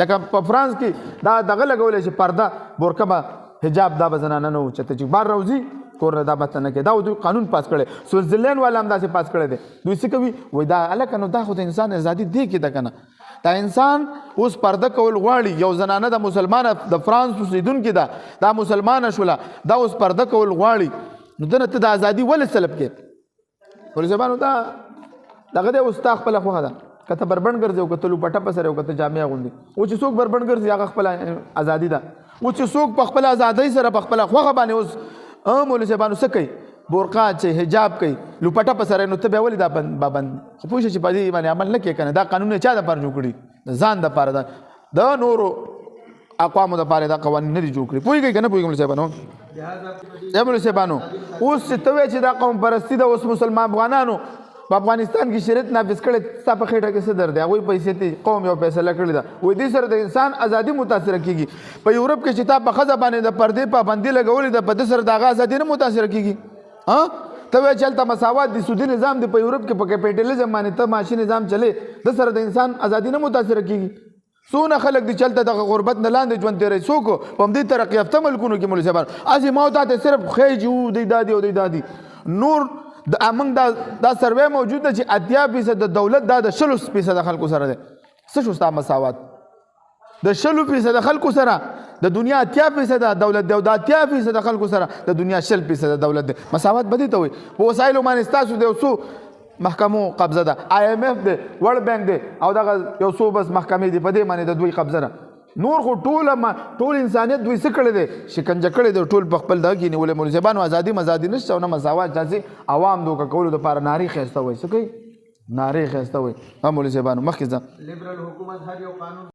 لکه په فرانس کې دا دغه لګولی چې پرده بورکه به حجاب دا به زنانه نه وچته چې بار روزي کور دا به نه کوي دا دوی قانون پاس کړی سویټزرلینډ والا هم داسې پاس کړی دی دوی څه کوي وایي دا هلکه نو دا خو د انسان ازادي دی کې ده که نه دا انسان اوس پرده کول غواړي یو زنانه د مسلمانه د فرانس اوسېدونکې ده دا مسلمانه شوله دا اوس پرده کول غواړي نو دنه ته د ازادي ولې سلب کې پولیس صاحبانو دا دغه دی اوس تا خپله خوښه ده که ته بربنډ ګرځې او که ته لوپټه په سره او که ته جامې اغوندې او چې څوک بربنډ ګرځي هغه خپله ازادي ده او چې څوک په خپله ازادۍ سره په خپله خوښه باندې اوس مولوي صاحبانو څه کوي بورقا چې حجاب کوي لوپټه په سره نو ته بیا ولې دا پابند خو پوه شه چې په دې باندې عمل نه کوې که نه دا قانون یې چا دپاره جوړ کړي د ځان دپاره ده د نورو اقوامو دپاره دا قوانین نه دي جوړ کړي پوهېږئ که نه پوهېږئ مولوي صاحبانو مولوي صاحبانو اوس چې ته وایې چې دا قوم پرستي ده اوس مسلمان افغانانو په افغانستان کې شریعت نافذ کړی ستا په خېټه کې څه درد دی هغوی پیسې دي قوم یو فیصله کړې ده وایي دې سره د انسان ازادي متاثره کېږي په یورپ کې چې تا په ښځه باندې د پردې پابندي لګولې ده په دې سره د هغه ازادي نه متاثره کېږي ته وایې چې هلته مساوات دي سودي نظام دی په یورپ کې په کیپیټلیزم باندې ته معاشي نظام چلې د سره د انسان ازادي نه متاثره کېږي څونه خلک دي چې هلته دغه غربت نه لاندې ژوند تېروي څوک په همدې ترقي یافته ملکونو کې مولوي صاحبان هسې ما ته صرف ښیي چې و دی دا دي او دی دا دي نور موږ دا سروې موجود ده چې 80% د دولت دا د 60% خلکو سره دی څه شو ستا مساوات د 60% خلکو سره د دنیا 80% دولت دی او د 80% خلکو سره د دنیا 60% دولت دی مساوات به دې ته وایي په وسایلو باندې ستاسو د یو څو محکمو قبضه ده IMF دی ورلډ بانک دی او دغه یو څو بس محکمې دي په دې باندې د دوی قبضه ده نور خو ټول انسانیت دوی څه کړی دی شکنجه کړی دی ټول په خپل دغه کې نیولې مولوي صاحبانو ازادي مزادي نشته او نه مساوات داسې عوام دوکه کولو دپاره نارې ښایسته وایي څه کوي نارې ښایسته وایي مولوي صاحبانو مخکې ځه